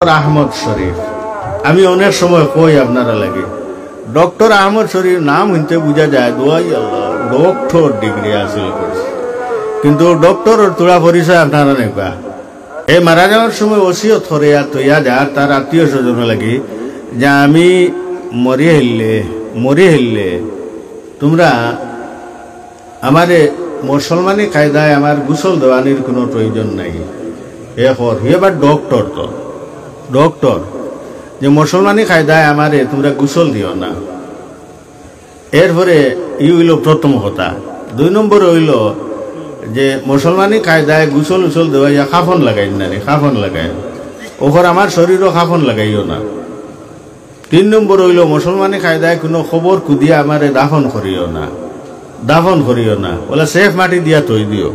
আহমদ শরীফ আমি অনেক সময় কই আপনারা লাগে ডক্টর আহমদ শরীফ নাম হইতে বোঝা যায় দোয়াই আল্লাহ ডক্টর ডিগ্রি হাসিল করছে, কিন্তু ডক্টর তোলা পরিচয় আপনারা নেবা। এই মারা যাওয়ার সময় ওসিয়ত করে তৈয়া যার তার আত্মীয় স্বজন লাগে যে আমি মরি হেললে তোমরা আমারে মুসলমানি কায়দায় আমার গোসল দেওয়ানির কোনো প্রয়োজন নাই। এবার ডক্টর তো ডক্টর যে মুসলমানি কায়দায় আমারে তোমরা গোসল দিও না। এরপরে ই হইল প্রথম কথা। 2 নম্বর হইল যে মুসলমানি কায়দায় গোসল উসল দেওয়া কাফন লাগাই না রে, কাফন লাগাই ওপর আমার শরীরও কাফন লাগাইও না। 3 নম্বর হইল মুসলমানি কায়দায় কোনো খবর কুদিয়া আমারে দাফন করিও না, বলে সেফ মাটি দিয়া তৈ দিও,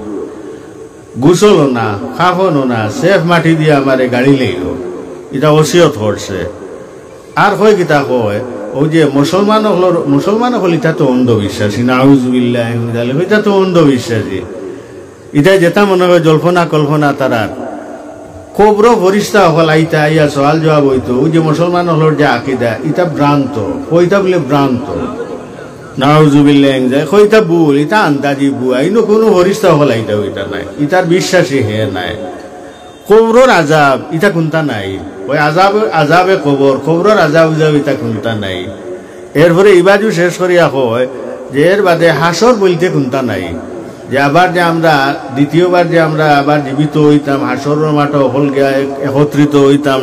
গোসলও না কাফনও না, সেফ মাটি দিয়া আমারে গাড়ি লইল। এটা ওসিয়ত করছে। আর কয় কিতা কয় ওই যে মুসলমান হল এটা তো অন্ধবিশ্বাসী, নাউজুবিল্লাহ, এটা তো অন্ধবিশ্বাসী। এটা যেটা মনে হয় জল্পনা কল্পনা তারার কবর ফরিস্তা হল আইতা আইয়া সওয়াল জবাব হইতো। ওই যে মুসলমান হলর যে আকিদা এটা ভ্রান্ত, কইতা বলে ভ্রান্ত, নাউজুবিল্লাহ যায় কইতা ভুল, এটা আন্দাজি বুয়া, ইনো কোনো ফরিস্তা হল আইতা ওইটা নাই, ইটার বিশ্বাসী হে নাই। কবরর আজাব ইটা কোনটা নাই, ওই আজাবে কবরর আজাব ইটা কোনটা নাই। এরপরে ইবাজু শেষ করিয়া হয় যে এর বাদে হাসর বলতে কোনটা নাই, যে আবার যে আমরা দ্বিতীয়বার যে আমরা আবার জীবিত হইতাম, হাসরের মাঠ হল গিয়া একত্রিত হইতাম,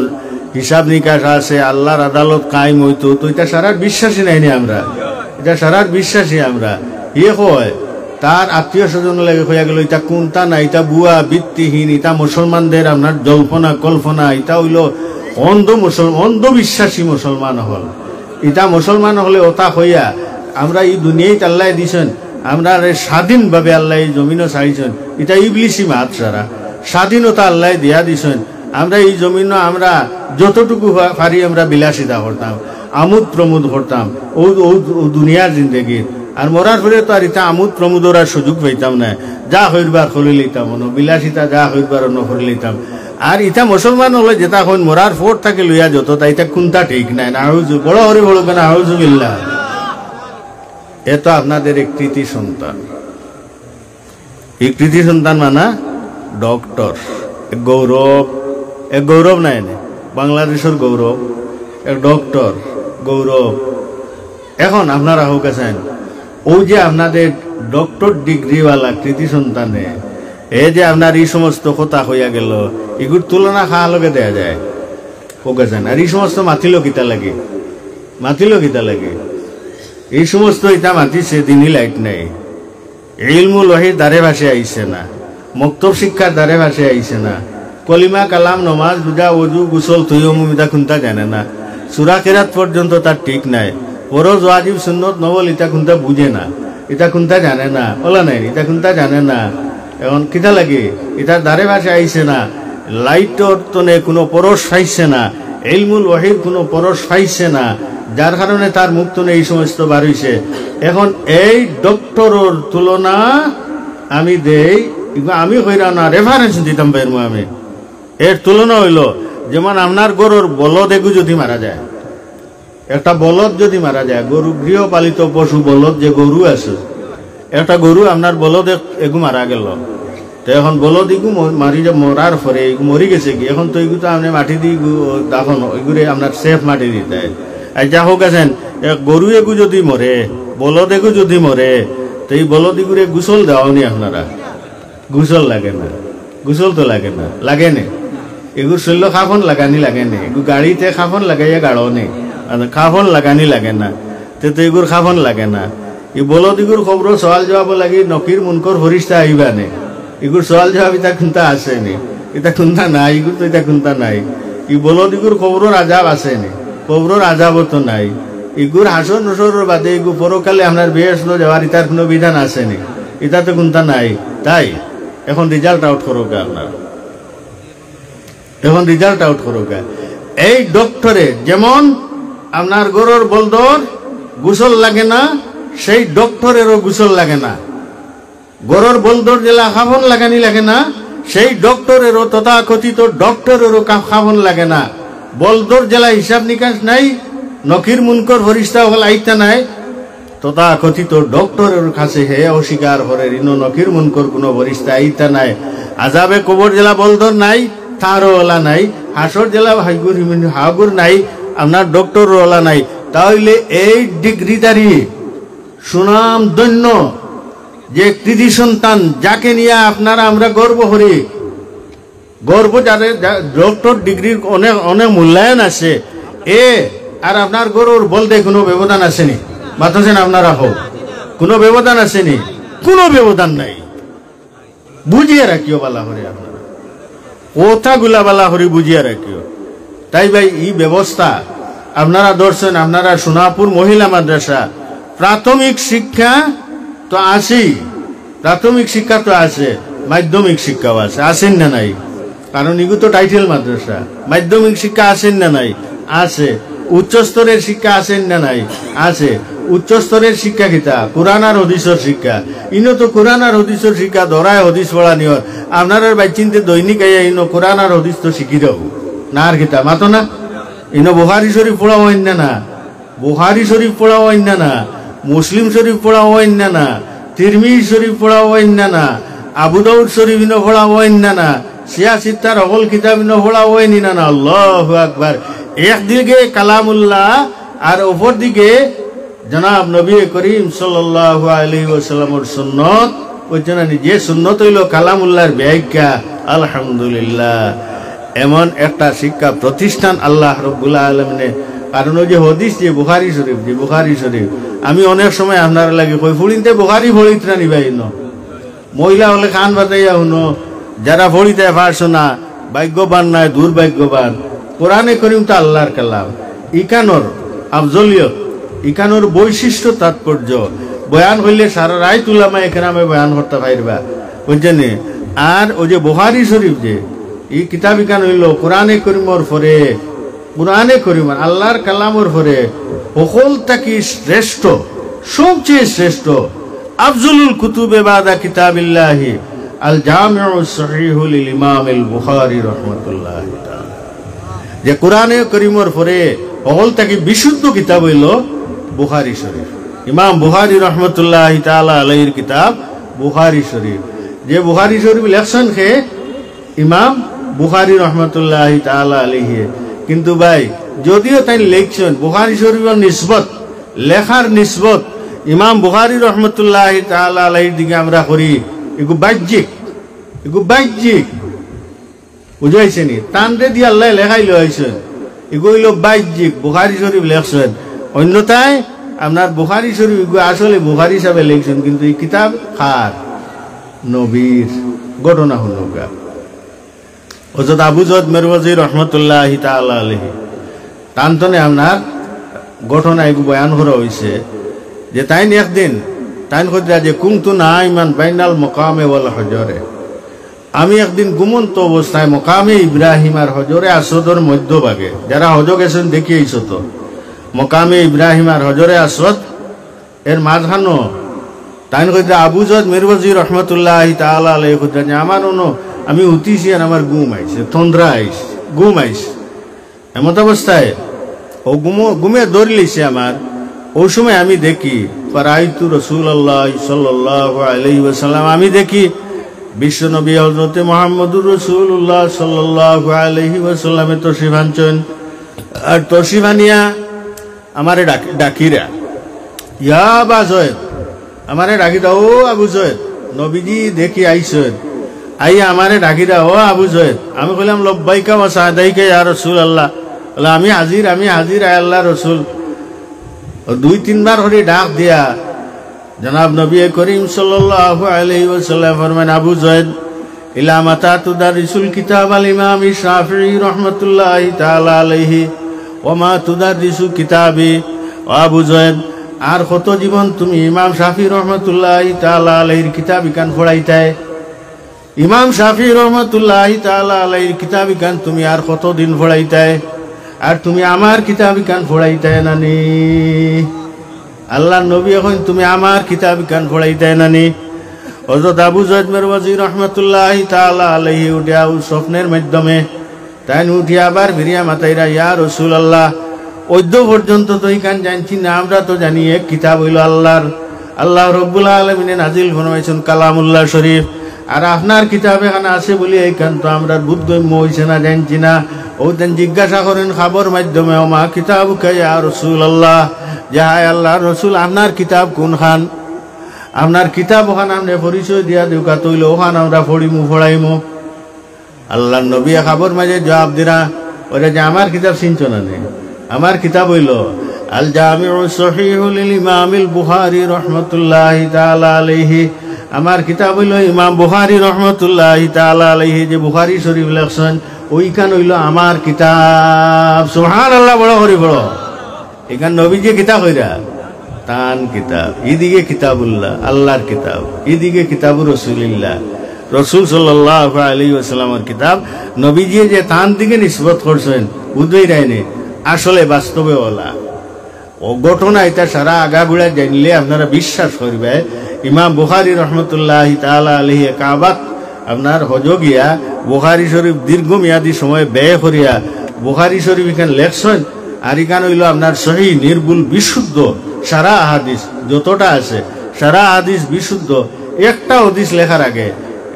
হিসাব নিকাশ আছে, আল্লাহর আদালত কায়েম হইতো, তো এটা সারার বিশ্বাসী নাইনি আমরা, এটা সারার বিশ্বাসী আমরা। ইয়ে হয় তার আত্মীয় স্বজন লাগে হইয়া গেল এটা কোনটা না, এটা বুয়া ভিত্তিহীন, এটা মুসলমানদের আপনার জল্পনা কল্পনা, এটা হইল অন্ধবিশ্বাসী মুসলমান হল। এটা মুসলমান হলে ওটা হইয়া আমরা এই দুনিয়ায় আল্লাহ দিছেন, আমরা স্বাধীনভাবে আল্লাহ এই জমিনও ছাড়িছেন, এটা ইবলিসি মাত সারা স্বাধীনতা আল্লাহ দিয়া দিছেন। আমরা এই জমিনও আমরা যতটুকু পারি আমরা বিলাসিতা করতাম, আমোদ প্রমোদ করতাম ও দুনিয়ার জিন্দগির। আর মরার পরে তো আর ইটা আমোদ প্রমোদর আর সুযোগ পাইতাম না, যা হইবার করে লইতাম, বিলাসিতা যা হইবার অন্য করে লইতাম। আর ইটা মুসলমান হলে যেটা হন মরার ফোর থাকে লইয়া যত তা এটা কোনটা ঠিক নাই না, বড় হরে বড় কেন আউযুবিল্লাহ। এ তো আপনাদের এক কৃতি সন্তান, এই কৃতি সন্তান মানা ডক্টর, এক গৌরব নাই বাংলাদেশের গৌরব, এক ডক্টর গৌরব। এখন আপনারা হোক আছেন ওই যে আপনাদের ডক্টর ডিগ্রিওয়ালা কৃতি সন্তানে এই যে আপনার এই সমস্ত কথা হইয়া গেল, এগুর তুলনা খাওয়া লগে দেয়া যায় হোক আছেন। আর এই সমস্ত মাতিল কিতা লাগে, এই সমস্ত ইটা মাতিছে দিনই লাইট নাই, ইলমুল ওয়াহির দ্বারে ভাসে আইছে না, মক্তব শিক্ষার দ্বারে ভাসে আইছে না, কলিমা কালাম নমাজ রোজা ওযু গোসল তৈয়মুম ইটা কোনটা জানে না, সূরা কিরাত পর্যন্ত তার ঠিক নাই, ফরজ ওয়াজিব সুন্নত নফল এটা কোনটা বুঝে না, এটা কোনটা জানে না, বলা নাই এটা কোনটা জানে না। এখন কিতা লাগে এটার দ্বারে ভাসে আইছে না, লাইটর তনে কোনো পরশ পাইছে না, ইলমুল ওয়াহির কোনো পরশ পাইছে না, যার কারণে তার মুখ তনে এই সমস্ত বার হইছে। এখন এই ডক্টরের তুলনা আমি দেই, আমি কইরা না রেফারেন্স দিতাম পারবো আমি। এর তুলনা হইল যেমন আপনার গরুর বলদ এগু যদি মারা যায়, একটা বলদ যদি মারা যায়, গরু গৃহপালিত পশু বলদ যে গরু আছে, একটা গরু আপনার বলদ এগু মারা গেল, তো এখন বলদ এগু মরার পরে এগু মরি গেছে কি, এখন তো এগু তো আপনি মাটি দিয়ে দাফন এগুলো আপনার সেফ মাটি দিতে। আর যা হোক আছেন গরু এগু যদি মরে, বলদ এগু যদি মরে, তো এই বলদ এগুলো গোসল দেওয়ানি আপনারা, গোসল লাগে না, গোসল তো লাগে না, লাগে না এগুর শৈল্য খাফন লাগানি লাগে না, এগু গাড়িতে খাফন লাগাইয়া গাড়ো নেই, খাফন লাগানি লাগে না, তো এগুর খাফন লাগে না। এই বলদ এগুর খবর সওয়াল জবাব লাগি নকির মুনকর ফরিস্তা আইবা নে, এগুর সওয়াল জবাব এটা কোনটা আছে নি, এটা কোনটা নাই, এগুর তো এটা কোনটা নাই। এই বলদ এগুর খবরের আজাব আছে নি, খবরের আজাবও তো নাই। এগুর হাসর নসরের বাদে এগু পরকালে আপনার বেহেশত যাওয়ার ইটার কোনো বিধান আছে নি, এটা তো কোনটা নাই। তাই এখন রেজাল্ট আউট করো আপনার, এখন রেজাল্ট আউট করো। এই ডক্টরে যেমন আপনার গরুর বলদর গোসল লাগে না, সেই ডক্টরেরও গোসল লাগে না। গরুর বলদর জেলা খাবন লাগানি লাগে না, সেই ডক্টরেরও তথাকথিত ডক্টরেরও খাবন লাগে না। বলদর জেলা হিসাব নিকাশ নাই, নকির মুনকর ফরিস্তা হল আইতা নাই, তথা কথিত ডক্টরের কাছে হে অস্বীকার করে ঋণ নকির মুনকর কোনো ফরিস্তা আইতা নাই, আজাবে কবর জেলা বলদর নাই, তারও ওলা নাই, হাসর জেলা হাগুর নাই, আপনার ডক্টর ওলা নাই। তাহলে এই ডিগ্রিদারি সুনাম ধন্য যে কৃতি সন্তান যাকে নিয়ে আপনারা আমরা গর্ব করি, গর্ব যাদের ডক্টর ডিগ্রির অনেক অনেক মূল্যায়ন আছে, আর আপনার গরুর বলতে কোনো ব্যবধান আসেনি, বাতাসেন আপনারা হোক, কোনো ব্যবধান আসেনি, কোনো ব্যবধান নাই। বুঝিয়ে রাখিও বালা হরে, আপনারা কথাগুলা বালা হরি বুঝিয়ে রাখিও। তাই ভাই এই ব্যবস্থা আপনারা ধরছেন, আপনারা সোনাপুর মহিলা মাদ্রাসা প্রাথমিক শিক্ষা তো আছেই, প্রাথমিক শিক্ষা তো আছে, মাধ্যমিক শিক্ষাও আছে, আসেন না নাই? কারণ এগুলো তো টাইটেল মাদ্রাসা। মাধ্যমিক শিক্ষা আসেন না নাই? আছে। উচ্চস্তরের শিক্ষা আসেন না নাই? আছে। উচ্চস্তরের শিক্ষা কিতা? কোরআন আর হদিসের শিক্ষা। ইনো তো কোরআন আর হদিসের শিক্ষা ধরায় হদিস পড়া নিয়র, আপনার বাইচিনতে দৈনিক আইয়া ইনো কোরআন আর হদিস তো শিখি দাও না, আর কিতা মাতো না? ইনো বুখারী শরীফ পড়াও অন্য না, বুখারী শরীফ পড়াও অন্য না, মুসলিম শরীফ পড়াও অন্য না, তিরমিজি শরীফ পড়াও অন্য না, আবু দাউদ শরীফ ইনো পড়াও অন্য না, সিয়াসিত্তার অকল কিতাব ইনো পড়াও অন্য না। আল্লাহু আকবার। একদিকে কালামুল্লাহ আর অপর দিকে জনাব নবী করিম সাল্লাল্লাহু আলাইহি ওয়াসাল্লামের সুন্নত, বুঝছেন না? যে সুন্নত হইল কালামুল্লাহর ব্যাখ্যা। আলহামদুলিল্লাহ, এমন একটা শিক্ষা প্রতিষ্ঠান আল্লাহ রাব্বুল আলামিন। কারণ ওই যে হদিস যে বুখারী শরীফ, যে বুখারী শরীফ আমি অনেক সময় আপনারা লাগে কই ফুড়িতে বুখারী ফড়িত না নিবাই ন, মহিলা হলে কান বাজাইয়া শুনো, যারা ফড়িতে পারছো না ভাগ্যবান নাই, দুর্ভাগ্যবান। কোরআনে করিম তো আল্লাহর কালাম, ইকানোর আফজলিয়ত, ইকানোর বৈশিষ্ট্য তাৎপর্য বয়ান হইলে সারা রায় তুলামা এখানে বয়ান করতে পারবা, বুঝছেন? আর ওই যে বুখারী শরীফ যে এই কিতাব ইকান হইল কোরআনে করিমর ফরে, কোরআনে করিম আল্লাহর কালামর ফরে সকল থাকি শ্রেষ্ঠ, সবচেয়ে শ্রেষ্ঠ আফজলুল কুতুবে বাদা কিতাবিল্লাহি আল জামিউ সহিহু লিল ইমাম আল বুখারী রাহমাতুল্লাহি তাআলা। যে কোরআনে করিমর পরে সকল থাকি বিশুদ্ধ কিতাব হইল বুখারী শরীফ, ইমাম বুখারী রাহমাতুল্লাহি তাআলা আলাইহির কিতাব বুখারী শরীফ। যে বুখারী শরীফ লেখছেন কে? ইমাম বুখারী রাহমাতুল্লাহি তাআলা আলাইহি। কিন্তু ভাই যদিও তাই লিখছেন বুখারী শরীফের নিসবত, লেখার নিসবত ইমাম বুখারী রাহমাতুল্লাহি তাআলা আলাইহির দিকে আমরা করি, এগু বাহ্যিক, এগু বাহ্যিক, বুঝাইছেনি? তানরে দিয়ে আল্লাহ লেখাই লইছেন, এগু হইল বাহ্যিক। বুখারী শরীফ লেখছেন, অন্যথায় আপনার বুখারী শরীফ এগু আসলে বুখারী হিসাবে লিখছেন, কিন্তু এই কিতাব খার নবীর ঘটনা হলো গা। হযরত আবু যর মিরওয়াজি রাহমাতুল্লাহি তাআলা আলাইহি তান্তনে আপনার ঘটনা এগু বয়ান করা হয়েছে যে তাইন একদিন তাইন কইরা যে কুনতু নাইমান বাইনাল মাকামে ওয়াল হজরে, আমি একদিন ঘুমন্ত অবস্থায় মকামে ইব্রাহিম আর হজরে আসওয়াদের মধ্যভাগে, যারা হজ গেছেন দেখিয়েছো তো, মকামে ইব্রাহিম আর হজরে আসওয়াদ এর মাঝখানো তাইন কইরা আবু যর মিরওয়াজি রাহমাতুল্লাহি তাআলা আলাইহি কইরা যে আমার আমি উঠিছি আর আমার ঘুম আইছে, তন্দ্রা আইছে, ঘুম আইছে। এমত অবস্থায় ও ঘুমে দৌড় লিছে আমার। ওই সময় আমি দেখি পারাইতু রাসূলুল্লাহ সাল্লাল্লাহু আলাইহি ওয়াসাল্লাম, আমি দেখি বিশ্বনবী হযরত মুহাম্মদুর রাসূলুল্লাহ সাল্লাল্লাহু আলাইহি ওয়াসাল্লামে তশরিফ আনছেন। আর তশরিফ আনিয়া আমারে ডাকিরা, ইয়া আবু যর, আমারে ডাকি দাও, ও আবু যর, নবীজি দেখি আইছেন। আইয়া আমারে ডাকিরা, ও আবু যর। আমি কইলাম লব্বাইকা ওয়া সাদাইকা ইয়া রাসূলুল্লাহ, আমি হাজির, আমি হাজির আয় আল্লাহ রসুল। দুই তিনবার হরে ডাক দিয়া জনাব নবী করিম সাল্লাল্লাহু আলাইহি ওয়াসাল্লাম ফরমান, আবু যর ইলা মাতা তুদারিসুল কিতাব আল ইমাম শাফিঈ রাহমাতুল্লাহি তাআলা আলাইহি ওয়া মা তুদারিসু কিতাবি। ও আবু যর, আর কত জীবন তুমি ইমাম শাফিঈ রাহমাতুল্লাহি তাআলা আলাইহির কিতাব কান পড়াইতায়? ইমাম শাফিঈ রাহমাতুল্লাহি তাআলা আলাইহির কিতাব কান তুমি আর কত দিন পড়াইতায়? আর তুমি আমার কিতাব কান পড়াইতায় নানি? আল্লাহ নবী এখন তুমি আমার কিতাব কান পড়াইতায় নানি? হযরত আবু যর মিরওয়াজি রাহমাতুল্লাহি তাআলা আলাইহি উঠিয়া স্বপ্নের মাধ্যমে তাই উঠিয়া আবার ফিরিয়া মাতাইরা ইয়া রাসূলুল্লাহ অদ্য পর্যন্ত তো এইখান জানছি না, আমরা তো জানি এক কিতাব হইল আল্লাহ রব্বুল আলামিনে নাজিল ফরমাইছেন কালামুল্লাহ শরীফ, আর আপনার কিতাব এখানে আছে বলি এইখান তো আমরা বুদ্ধগম্য হইছে না জানছি না। ও তেন জিজ্ঞাসা করেন খাবর মাধ্যমে ওমা কিতাব কে ইয়া রাসূলুল্লাহ, যে হায় আল্লাহর রাসূল আপনার কিতাব কোন খান, আপনার কিতাব ওখানে আপনি পরিচয় দিয়া দেউকা তৈল ওখান আমরা পড়িমু পড়াইমু। আল্লাহ নবী খাবর মাঝে জবাব দিরা ওরা যে আমার কিতাব চিনছ না নেই, আমার কিতাব হইল আল জামিউ সহিহ লিল ইমামিল বুখারী রাহমাতুল্লাহি তাআলা আলাইহি, আমার কিতাব হইল ইমাম বুখারী রাহমাতুল্লাহি তাআলা আলাইহি যে বুখারী শরীফ লেখছেন ওইখান হইল আমার কিতাব। সুবহানাল্লাহ, বড় হরি বড়। এখান নবী যে কিতাব হইরা তান কিতাব, এদিকে কিতাবুল্লাহ আল্লাহর কিতাব, এদিকে কিতাবুর রাসূলিল্লাহ রসুল সাল্লাল্লাহু আলাইহি ওয়াসাল্লামের কিতাব। নবীজি যে তান দিকে নিসবত করছেন বুঝই রায়নি, আসলে বাস্তবে ওলা ও ঘটনা এটা সারা আগাগুড়া জানলে আপনারা বিশ্বাস করবে। ইমাম বুখারী রাহমাতুল্লাহি তাআলা আলাইহি কাবাত আপনার হজ গিয়া বুখারী শরীফ দীর্ঘমেয়াদী সময় ব্যয় করিয়া বুখারী শরীফ এখানে লেখছেন, আর এখানে হইল আপনার সহিহ নির্ভুল বিশুদ্ধ সারা হাদিস যতটা আছে সারা হাদিস বিশুদ্ধ। একটা হাদিস লেখার আগে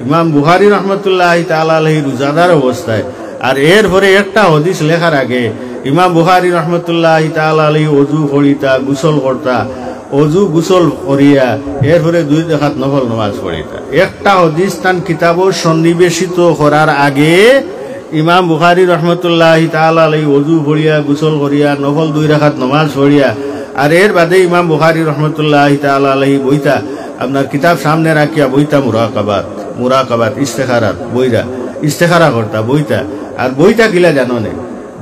ইমাম বুখারী রাহমাতুল্লাহি তাআলা আলাইহি রোজাদার অবস্থায়, আর এরপরে একটা হাদিস লেখার আগে ইমাম বুখারী রাহমাতুল্লাহি তাআলা আলাইহি ওযু করিতা গোসল করতা, ওযু গোসল করিয়া এরপরে 2 রাকাত নফল নামাজ পড়িতা। একটা হাদিস তান কিতাব সন্নিবেশিত করার আগে ইমাম বুখারী রাহমাতুল্লাহি তাআলা আলাইহি ওযু পড়িয়া গোসল করিয়া নফল 2 রাকাত নামাজ পড়িয়া, আর এর বাদে ইমাম বুখারী রাহমাতুল্লাহি তাআলা আলাইহি বইতা আপনার কিতাব সামনে রাখিয়া বইতা মুরাকাবাত ইস্তেখারাত বইরা ইস্তেখারা করতা বইতা। আর বইটা কিলা জানো নে,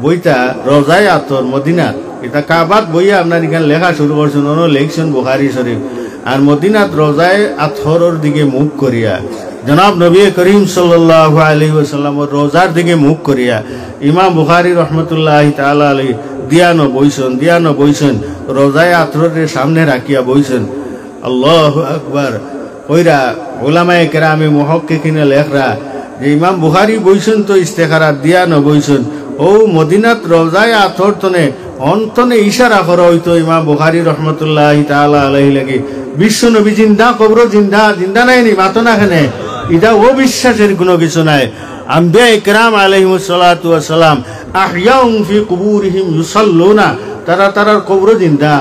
বইটা রোজায় আতর মদিনাত, এটা কাবাত বইয়া আপনার এখানে লেখা শুরু করছেন লেখছেন বুখারী শরীফ, আর মদিনাত রোজায় আতরের দিকে মুখ করিয়া জনাব নবী করিম সাল্লাল্লাহু আলাইহি ওয়াসাল্লামের রোজার দিকে মুখ করিয়া ইমাম বুখারী রাহমাতুল্লাহি তাআলা আলাইহি দিয়ানো বইছেন রোজায় আতরের সামনে রাখিয়া বইছেন। আল্লাহু আকবার কইরা উলামায়ে কেরামে মুহাক্কিকিনে লেখরা যে ইমাম বুখারী বইছেন তো ইস্তেখারাত দিয়ানো বইছেন, ও মদিনাত রোজায় আতর তনে অন্তনে ইশারা করা হইতো ইমাম বুখারী রাহমাতুল্লাহি তাআলা আলাইহি লাগি বিশ্ব নবী জিন্দা, কবর জিন্দা নাই নি মাতো না খানে, এটা ও বিশ্বাসের কোনো কিছু নাই। আম্বিয়া ইকরাম আলাইহিমুস সালাতু ওয়াস সালাম আহইয়াউন ফি কুবুরিহিম ইউসাল্লুনা, তারার কবর জিন্দা।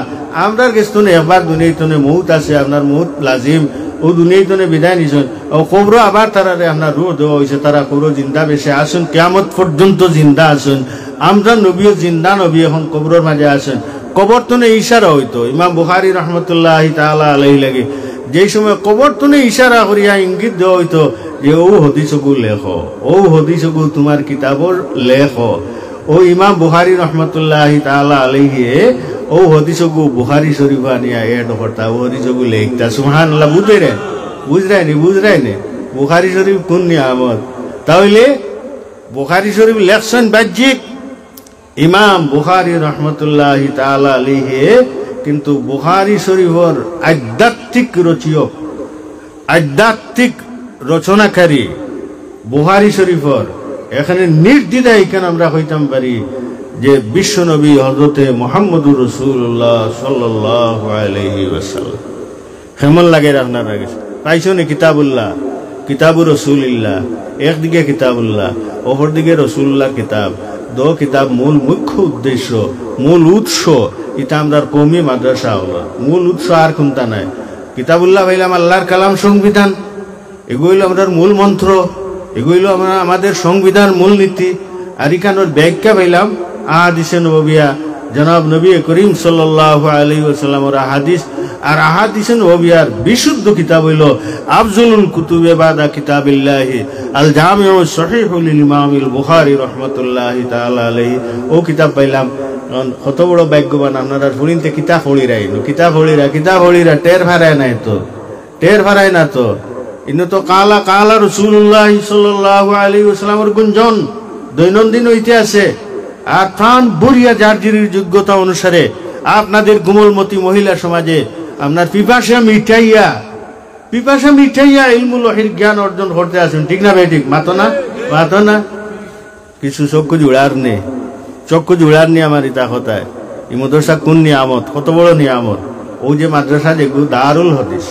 আমরার কেস্তনে একবার দুনিয়াতনে মউত আছে, আপনার মউত লাজিম, ও দুনিয়াতনে বিদায় নিছেন, ও কবর আবার তারারে আপনার রূহ দেওয়া হয়েছে, তারা কবর জিন্দা বেশে আসুন কিয়ামত পর্যন্ত জিন্দা আসুন। আমরা নবীও জিন্দা নবী এখন কবরের মাঝে আসেন। কবর তনে ইশারা হইতো ইমাম বুখারী রাহমাতুল্লাহি তাআলা আলাইহি লাগি যেই সময় কবর তনে ইশারা করিয়া ইঙ্গিত দেওয়া হইতো যে ও হাদিসগু লেখো, ও হাদিসগু তোমার কিতাবর লেখো। ও ইমাম বুখারী রাহমাতুল্লাহি তাআলা আলাইহি ও হাদিসগু বুখারী শরীফ আনিয়া এড করতা, ও হাদিসগু লেখতা। সুবহানাল্লাহ, বুঝরাই নে বুখারী শরীফ কোন নিয়ামত। তাহলে বুখারী শরীফ লেখছেন বাহ্যিক ইমাম বুখারী রাহমাতুল্লাহি তাআলা আলাইহি, কিন্তু বুখারী শরীফের আধ্যাত্মিক রচনাকারী বুখারী শরীফের এখানে নির্দ্বিধায় এখানে আমরা কইতাম পারি যে বিশ্বনবী হযরতে মুহাম্মদুর রাসূলুল্লাহ সাল্লাল্লাহু আলাইহি ওয়াসাল্লাম। কেমন লাগে আপনার আগে পাইছো নি কিতাবুর রাসূলিল্লাহ, একদিকে কিতাবুল্লাহ অপরদিকে রাসূলুল্লাহর কিতাব, দো কিতাব মূল মুখ্য উদ্দেশ্য মূল উৎস এটা আমরা কওমি মাদ্রাসা হলো মূল উৎস আর কোনটা নাই। কিতাবুল্লাহ পাইলাম আল্লাহর কালাম সংবিধান, এগুলো আমাদের মূল মন্ত্র, এগুলো আমরা আমাদের সংবিধান মূল নীতি। আর এখানোর ব্যাখ্যা পাইলাম আহাদিসে নববিয়া, জনাব নবী করিম সাল্লাল্লাহু আলাইহি ওয়াসাল্লামের আহাদিস। আর আহাদিসে নববিয়ার বিশুদ্ধ কিতাব হইল আফজলুল কুতুবে বাদা কিতাবিল্লাহি আল জামিউ সহিহ লিল ইমামিল বুখারী রাহমাতুল্লাহি তাআলা আলাইহি। ও কিতাব পাইলাম। কত বড় ভাগ্যবান আপনারা শুনিতে কিতাব পড়িরা টের ভাড়ায় না তো ইনো তো কালা রাসূলুল্লাহ সাল্লাল্লাহু আলাইহি ওয়াসাল্লামের গুঞ্জন দৈনন্দিন হইতে আছে। আর প্রাণ বরিয়া যার জিরির যোগ্যতা অনুসারে আপনাদের গুমলমতি মহিলা সমাজে আপনার পিপাসা মিটাইয়া ইলমুল ওহীর জ্ঞান অর্জন করতে আছেন, ঠিক না ভাই? ঠিক মাতো না কিছু চক্ষু জোড়ার নেই, চক্ষু জোড়ার নিয়ে আমার ইতা কথায় এই মাদ্রাসা কোন নিয়ামত, কত বড় নিয়ামত। ও যে মাদ্রাসা যেগুলো দারুল হদিস,